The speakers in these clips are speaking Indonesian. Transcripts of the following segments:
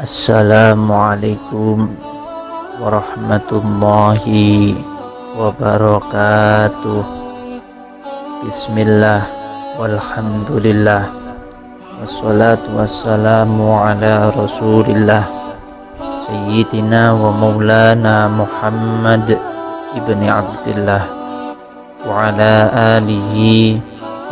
Assalamualaikum warahmatullahi wabarakatuh. Bismillah walhamdulillah wassalatu wassalamu ala rasulillah Sayyidina wa maulana Muhammad ibni Abdillah wa ala alihi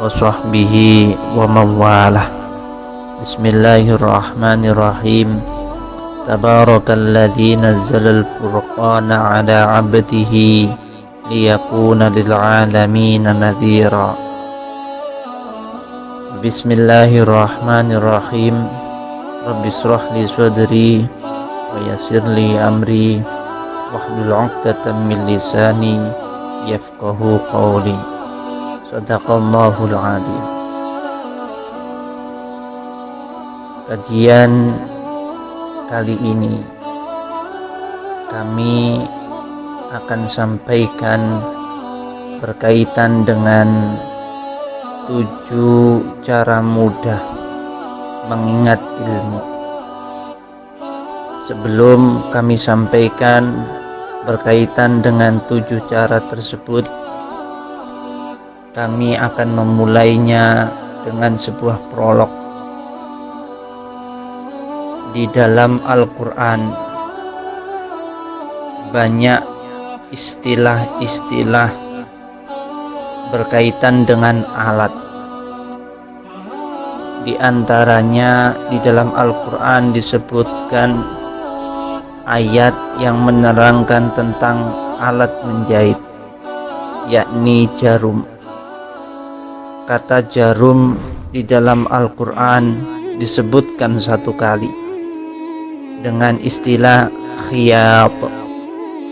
wa sahbihi wa mawalah. Bismillahirrahmanirrahim. Tabarakalladzi nazzalal furqana ala 'abdihi liyakuna lil 'alamin nadhira. Bismillahirrahmanirrahim. Rabbi shrah li sadri wa yassir li amri wahlul 'uqdatam min lisani yafqahu qawli. Shadaqallahul 'azim. Kajian kali ini kami akan sampaikan berkaitan dengan 7 cara mudah mengingat ilmu. Sebelum kami sampaikan berkaitan dengan 7 cara tersebut, kami akan memulainya dengan sebuah prolog. Di dalam Al-Quran banyak istilah-istilah berkaitan dengan alat. Di antaranya di dalam Al-Quran disebutkan ayat yang menerangkan tentang alat menjahit, yakni jarum. Kata jarum di dalam Al-Quran disebutkan 1 kali dengan istilah khiyat,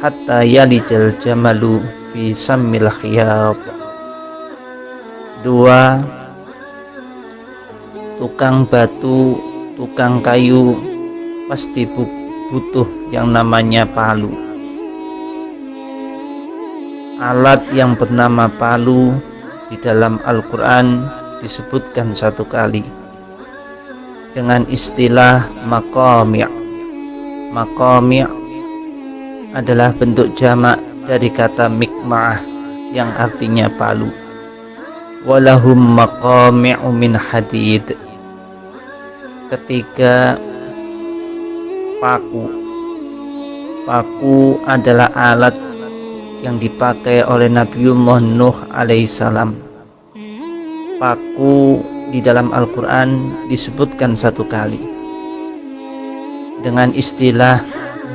hatta yalijal jamalu fi sammil khiyat. 2, tukang batu, tukang kayu pasti butuh yang namanya palu. Alat yang bernama palu di dalam Al-Quran disebutkan 1 kali dengan istilah maqami'. Maqami' adalah bentuk jamak dari kata mikmah yang artinya palu. Walahum maqami'u min hadid. Ketiga, paku. Paku adalah alat yang dipakai oleh Nabiullah Nuh alaihissalam. Paku di dalam Al-Quran disebutkan 1 kali dengan istilah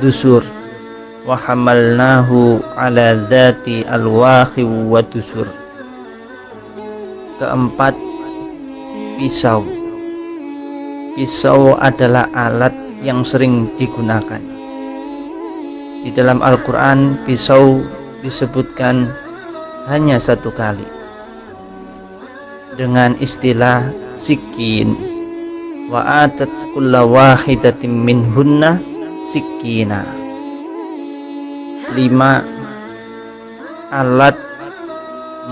dusur. Wa hamalnahu ala dzati alwahi wa dusur. Keempat, pisau. Pisau adalah alat yang sering digunakan. Di dalam Al-Quran pisau disebutkan hanya 1 kali dengan istilah sikin. Wa atat kulla wahidatin minhunna sikina. 5, alat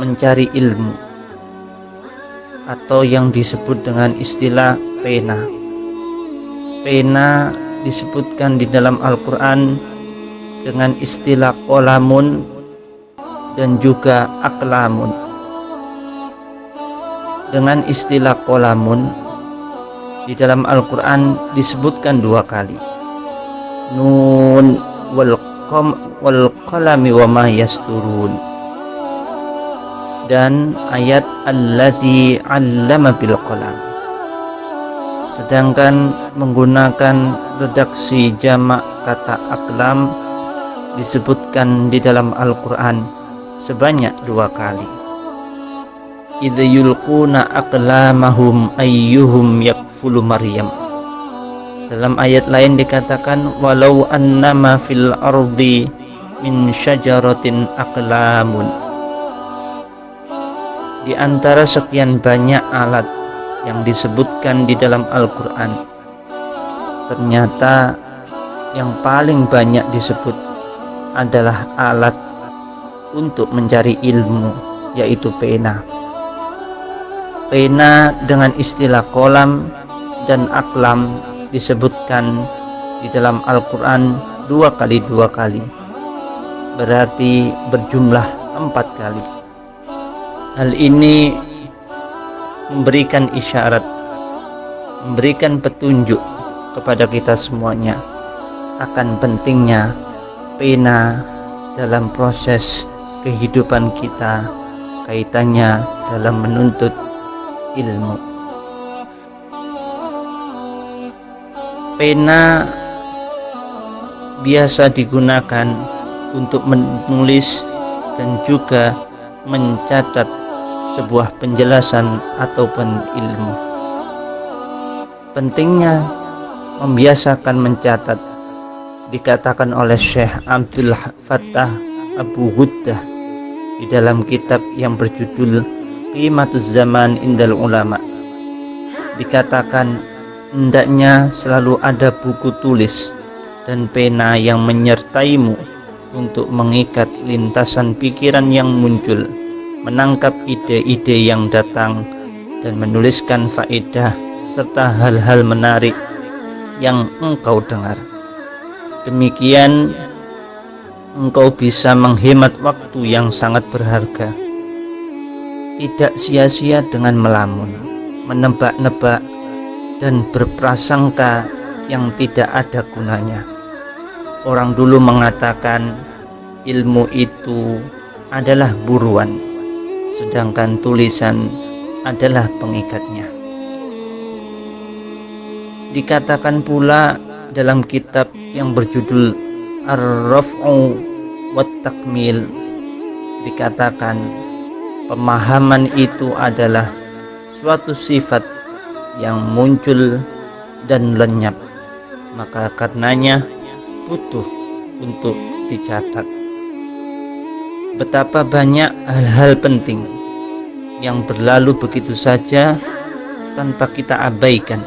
mencari ilmu atau yang disebut dengan istilah pena. Pena disebutkan di dalam Al-Quran dengan istilah qalamun dan juga aqlamun. Dengan istilah qalamun di dalam Al-Quran disebutkan 2 kali. Nun wal qalami wa ma yasturun. Dan ayat alladzi 'allama bil qalam. Sedangkan menggunakan redaksi jamak kata aqlam disebutkan di dalam Al-Quran sebanyak 2 kali. Idza yulquna aqlamahum ayyuhum yakfulu Maryam. Dalam ayat lain dikatakan walau annama fil ardi min syajaratin aqlamun. Di antara sekian banyak alat yang disebutkan di dalam Al-Quran, ternyata yang paling banyak disebut adalah alat untuk mencari ilmu, yaitu pena. Pena dengan istilah kolam dan aklam disebutkan di dalam Al-Quran 2 kali 2 kali, berarti berjumlah 4 kali. Hal ini memberikan isyarat, memberikan petunjuk kepada kita semuanya akan pentingnya pena dalam proses kehidupan kita, kaitannya dalam menuntut ilmu. Pena biasa digunakan untuk menulis dan juga mencatat sebuah penjelasan ataupun ilmu. Pentingnya membiasakan mencatat dikatakan oleh Syekh Abdul Fattah Abu Ghuddah di dalam kitab yang berjudul Qimatuz Zaman Indal Ulama. Dikatakan hendaknya selalu ada buku tulis dan pena yang menyertaimu untuk mengikat lintasan pikiran yang muncul, menangkap ide-ide yang datang, dan menuliskan faedah serta hal-hal menarik yang engkau dengar. Demikian engkau bisa menghemat waktu yang sangat berharga, tidak sia-sia dengan melamun, menebak-nebak, dan berprasangka yang tidak ada gunanya. Orang dulu mengatakan ilmu itu adalah buruan, sedangkan tulisan adalah pengikatnya. Dikatakan pula dalam kitab yang berjudul Ar-Raf'u wat Takmil, dikatakan pemahaman itu adalah suatu sifat yang muncul dan lenyap, maka karenanya butuh untuk dicatat. Betapa banyak hal-hal penting yang berlalu begitu saja tanpa kita abaikan,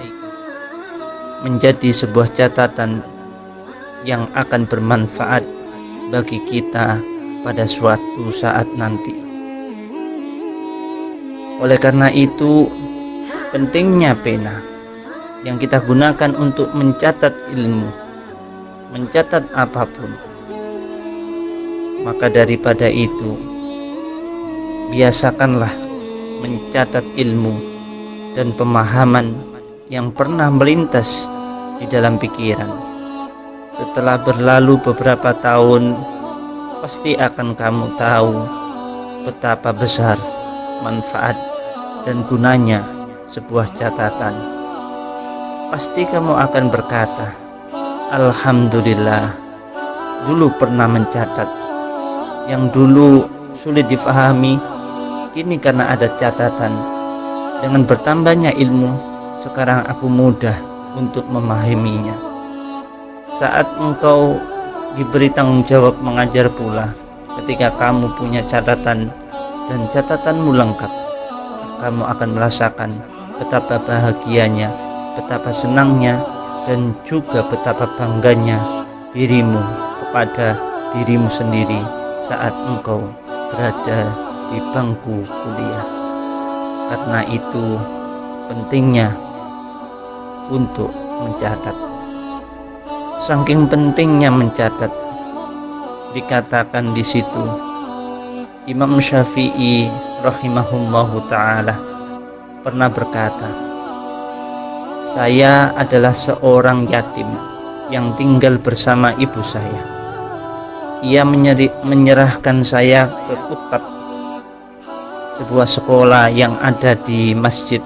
menjadi sebuah catatan yang akan bermanfaat bagi kita pada suatu saat nanti. Oleh karena itu, pentingnya pena yang kita gunakan untuk mencatat ilmu, mencatat apapun. Maka daripada itu, biasakanlah mencatat ilmu dan pemahaman yang pernah melintas di dalam pikiran. Setelah berlalu beberapa tahun, pasti akan kamu tahu betapa besar manfaat dan gunanya sebuah catatan. Pasti kamu akan berkata, alhamdulillah, dulu pernah mencatat. Yang dulu sulit difahami, kini karena ada catatan. Dengan bertambahnya ilmu, sekarang aku mudah untuk memahaminya. Saat engkau diberi tanggung jawab mengajar pula, ketika kamu punya catatan dan catatanmu lengkap, kamu akan merasakan betapa bahagianya, betapa senangnya, dan juga betapa bangganya dirimu kepada dirimu sendiri saat engkau berada di bangku kuliah. Karena itu pentingnya untuk mencatat. Saking pentingnya mencatat, dikatakan di situ Imam Syafi'i rahimahullahu ta'ala pernah berkata, saya adalah seorang yatim yang tinggal bersama ibu saya. Ia menyerahkan saya ke Kutab, sebuah sekolah yang ada di masjid.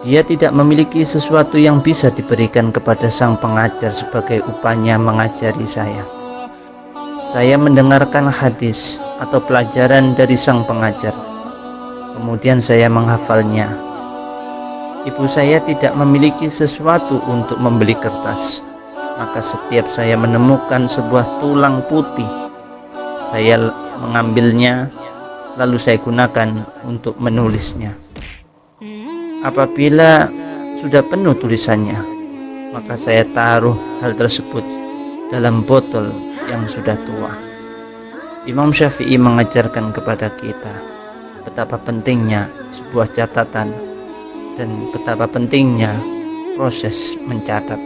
Dia tidak memiliki sesuatu yang bisa diberikan kepada sang pengajar sebagai upahnya mengajari saya. Saya mendengarkan hadis atau pelajaran dari sang pengajar, kemudian saya menghafalnya. Ibu saya tidak memiliki sesuatu untuk membeli kertas, maka setiap saya menemukan sebuah tulang putih, saya mengambilnya, lalu saya gunakan untuk menulisnya. Apabila sudah penuh tulisannya, maka saya taruh hal tersebut dalam botol yang sudah tua. Imam Syafi'i mengajarkan kepada kita betapa pentingnya sebuah catatan dan betapa pentingnya proses mencatat.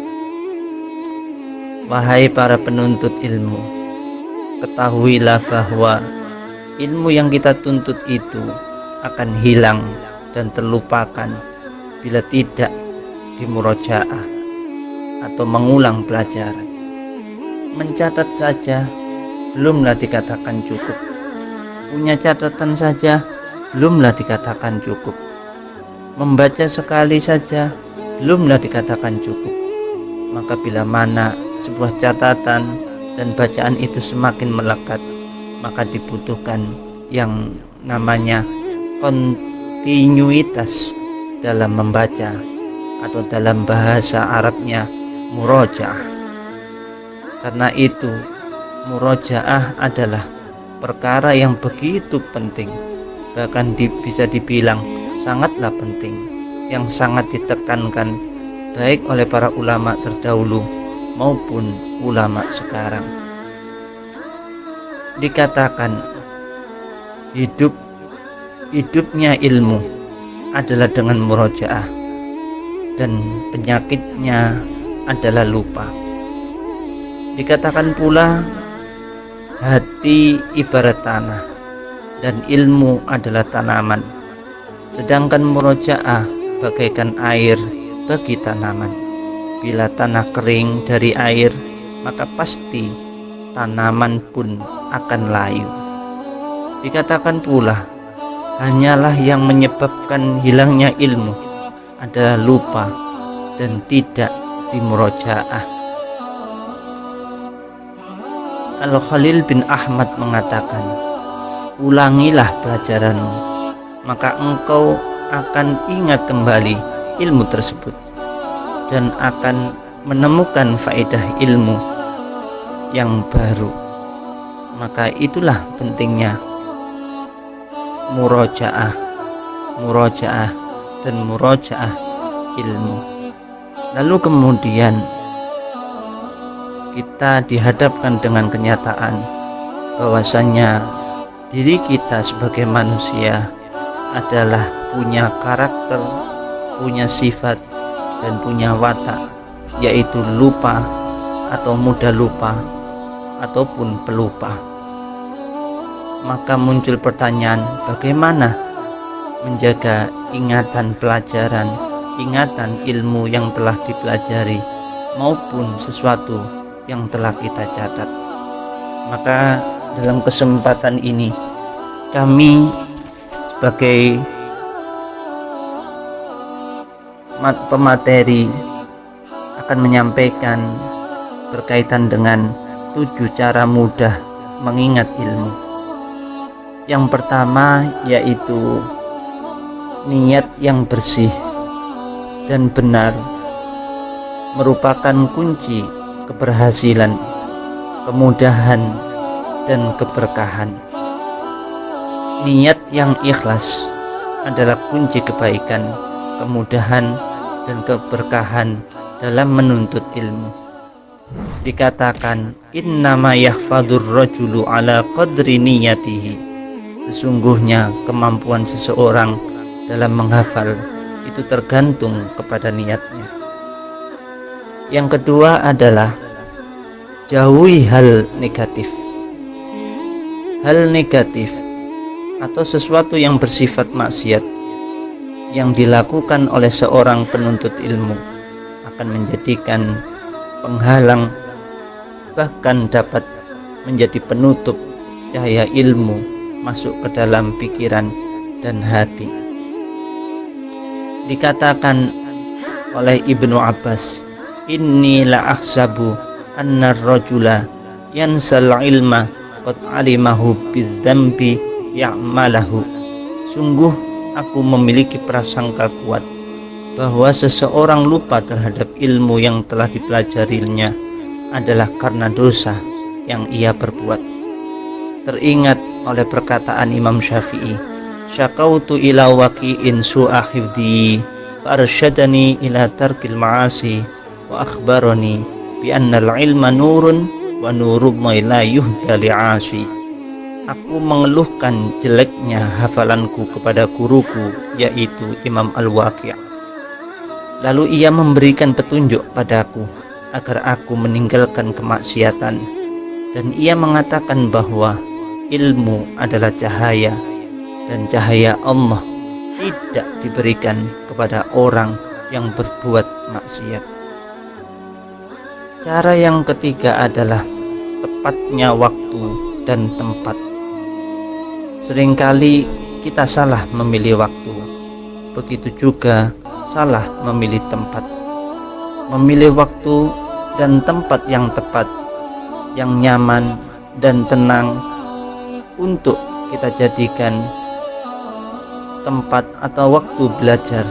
Wahai para penuntut ilmu, ketahuilah bahwa ilmu yang kita tuntut itu akan hilang dan terlupakan bila tidak dimurojaah atau mengulang pelajaran. Mencatat saja belumlah dikatakan cukup. Punya catatan saja belumlah dikatakan cukup. Membaca sekali saja belumlah dikatakan cukup. Maka bila mana sebuah catatan dan bacaan itu semakin melekat, maka dibutuhkan yang namanya kontinuitas dalam membaca, atau dalam bahasa Arabnya murojaah. Karena itu murojaah adalah perkara yang begitu penting, bahkan bisa dibilang sangatlah penting, yang sangat ditekankan baik oleh para ulama terdahulu maupun ulama sekarang. Dikatakan hidupnya ilmu adalah dengan murojaah, dan penyakitnya adalah lupa. Dikatakan pula hati ibarat tanah dan ilmu adalah tanaman, sedangkan murojaah bagaikan air bagi tanaman. Bila tanah kering dari air, maka pasti tanaman pun akan layu. Dikatakan pula hanyalah yang menyebabkan hilangnya ilmu adalah lupa dan tidak dimurojaah. Al-Khalil bin Ahmad mengatakan, ulangilah pelajaranmu, maka engkau akan ingat kembali ilmu tersebut dan akan menemukan faedah ilmu yang baru. Maka itulah pentingnya murojaah dan murojaah ilmu. Lalu kemudian kita dihadapkan dengan kenyataan bahwasanya diri kita sebagai manusia adalah punya karakter, punya sifat, dan punya watak, yaitu lupa atau mudah lupa ataupun pelupa. Maka muncul pertanyaan, bagaimana menjaga ingatan pelajaran, ingatan ilmu yang telah dipelajari maupun sesuatu yang telah kita catat. Maka dalam kesempatan ini kami sebagai pemateri akan menyampaikan berkaitan dengan 7 cara mudah mengingat ilmu. Yang pertama yaitu niat yang bersih dan benar merupakan kunci keberhasilan, kemudahan, dan keberkahan. Niat yang ikhlas adalah kunci kebaikan, kemudahan, dan keberkahan dalam menuntut ilmu. Dikatakan innama yahfadur rajulu ala qadri niyatihi, sesungguhnya kemampuan seseorang dalam menghafal itu tergantung kepada niatnya. Yang kedua adalah jauhi hal negatif. Hal negatif atau sesuatu yang bersifat maksiat yang dilakukan oleh seorang penuntut ilmu akan menjadikan penghalang, bahkan dapat menjadi penutup cahaya ilmu masuk ke dalam pikiran dan hati. Dikatakan oleh Ibnu Abbas, inni la ahsabu anna ar-rajula yansal ilma qad alimahu bidzambi ya'malahu. Sungguh aku memiliki prasangka kuat bahwa seseorang lupa terhadap ilmu yang telah dipelajarinya adalah karena dosa yang ia perbuat. Teringat oleh perkataan Imam Syafi'i, syakautu ila waqi'in su'a hifdhi farsyadani ila tarkil ma'asi wa akhbarani bi annal ilma nurun wa nurullahi la yuhda li'asi. Aku mengeluhkan jeleknya hafalanku kepada guruku, yaitu Imam Al-Waqi'. Lalu ia memberikan petunjuk padaku agar aku meninggalkan kemaksiatan. Dan ia mengatakan bahwa ilmu adalah cahaya, dan cahaya Allah tidak diberikan kepada orang yang berbuat maksiat. Cara yang ketiga adalah tepatnya waktu dan tempat. Seringkali kita salah memilih waktu, begitu juga salah memilih tempat. Memilih waktu dan tempat yang tepat, yang nyaman dan tenang untuk kita jadikan tempat atau waktu belajar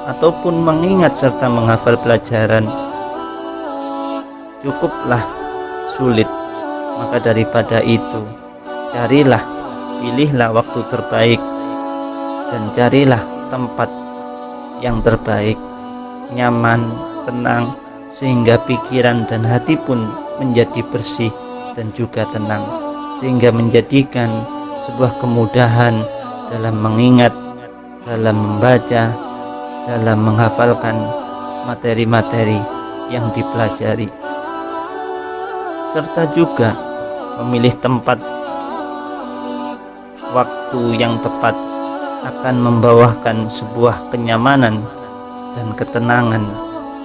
ataupun mengingat serta menghafal pelajaran cukuplah sulit. Maka daripada itu, pilihlah waktu terbaik dan carilah tempat yang terbaik, nyaman, tenang, sehingga pikiran dan hati pun menjadi bersih dan juga tenang, sehingga menjadikan sebuah kemudahan dalam mengingat, dalam membaca, dalam menghafalkan materi-materi yang dipelajari. Serta juga memilih tempat waktu yang tepat akan membawakan sebuah kenyamanan dan ketenangan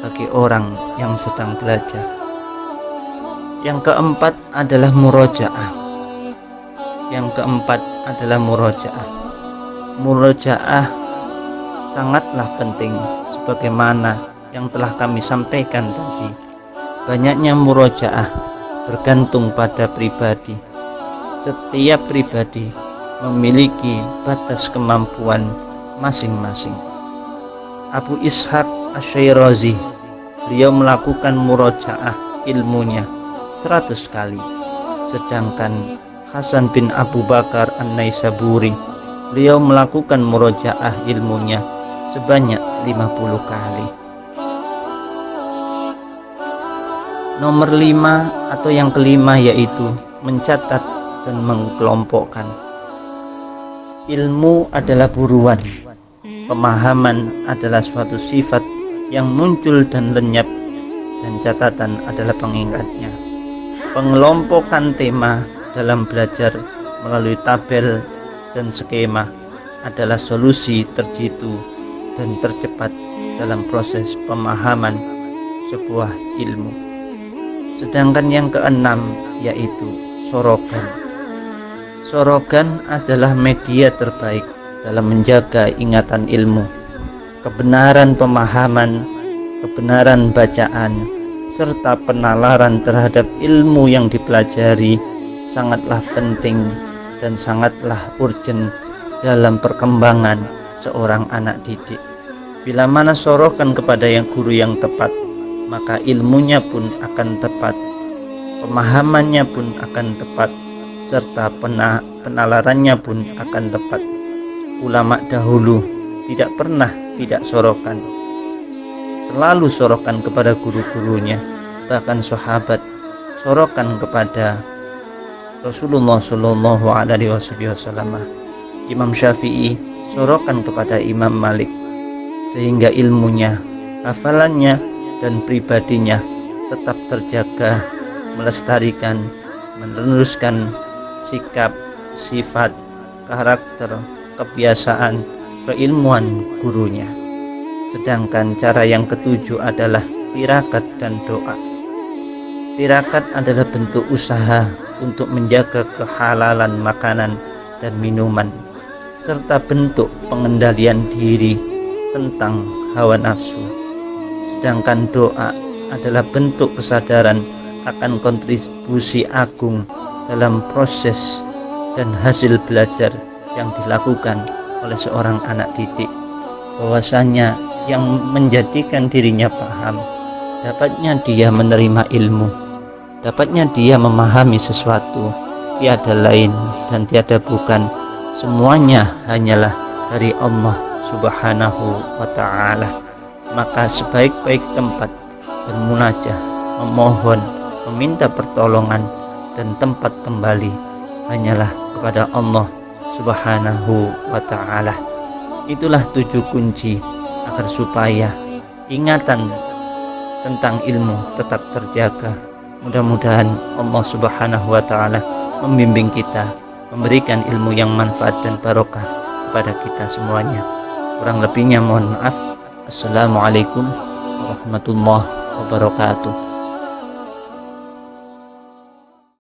bagi orang yang sedang belajar. Yang keempat adalah murojaah. Murojaah sangatlah penting, sebagaimana yang telah kami sampaikan tadi. Banyaknya murojaah bergantung pada pribadi. Setiap pribadi memiliki batas kemampuan masing-masing. Abu Ishaq Asy-Syirazi, beliau melakukan murojaah ilmunya 100 kali. Sedangkan Hasan bin Abu Bakar An-Naisaburi, beliau melakukan murojaah ilmunya sebanyak 50 kali. Nomor 5 atau yang kelima yaitu mencatat dan mengkelompokkan. Ilmu adalah buruan. Pemahaman adalah suatu sifat yang muncul dan lenyap, dan catatan adalah pengingatnya. Pengelompokan tema dalam belajar melalui tabel dan skema adalah solusi terjitu dan tercepat dalam proses pemahaman sebuah ilmu. Sedangkan yang keenam yaitu sorogan. Sorogan adalah media terbaik dalam menjaga ingatan ilmu, kebenaran pemahaman, kebenaran bacaan, serta penalaran terhadap ilmu yang dipelajari sangatlah penting dan sangatlah urgent dalam perkembangan seorang anak didik. Bila mana sorokan kepada guru yang tepat, maka ilmunya pun akan tepat, pemahamannya pun akan tepat, serta penalarannya pun akan tepat. Ulama dahulu tidak pernah tidak sorokan, selalu sorokan kepada guru-gurunya. Bahkan sahabat sorokan kepada Rasulullah Shallallahu Alaihi Wasallam. Imam Syafi'i sorokan kepada Imam Malik, sehingga ilmunya, hafalannya, dan pribadinya tetap terjaga, melestarikan, meneruskan sikap, sifat, karakter, kebiasaan, keilmuan gurunya. Sedangkan cara yang ketujuh adalah tirakat dan doa. Tirakat adalah bentuk usaha untuk menjaga kehalalan makanan dan minuman, serta bentuk pengendalian diri tentang hawa nafsu. Sedangkan doa adalah bentuk kesadaran akan kontribusi agung dalam proses dan hasil belajar yang dilakukan oleh seorang anak didik, bahwasanya yang menjadikan dirinya paham, dapatnya dia menerima ilmu, dapatnya dia memahami sesuatu, tiada lain dan tiada bukan, semuanya hanyalah dari Allah Subhanahu wa ta'ala. Maka sebaik-baik tempat bermunajah, memohon, meminta pertolongan, dan tempat kembali hanyalah kepada Allah Subhanahu wa ta'ala. Itulah 7 kunci agar supaya ingatan tentang ilmu tetap terjaga. Mudah-mudahan Allah Subhanahu wa taala membimbing kita, memberikan ilmu yang manfaat dan barokah kepada kita semuanya. Kurang lebihnya mohon maaf. Assalamualaikum warahmatullahi wabarakatuh.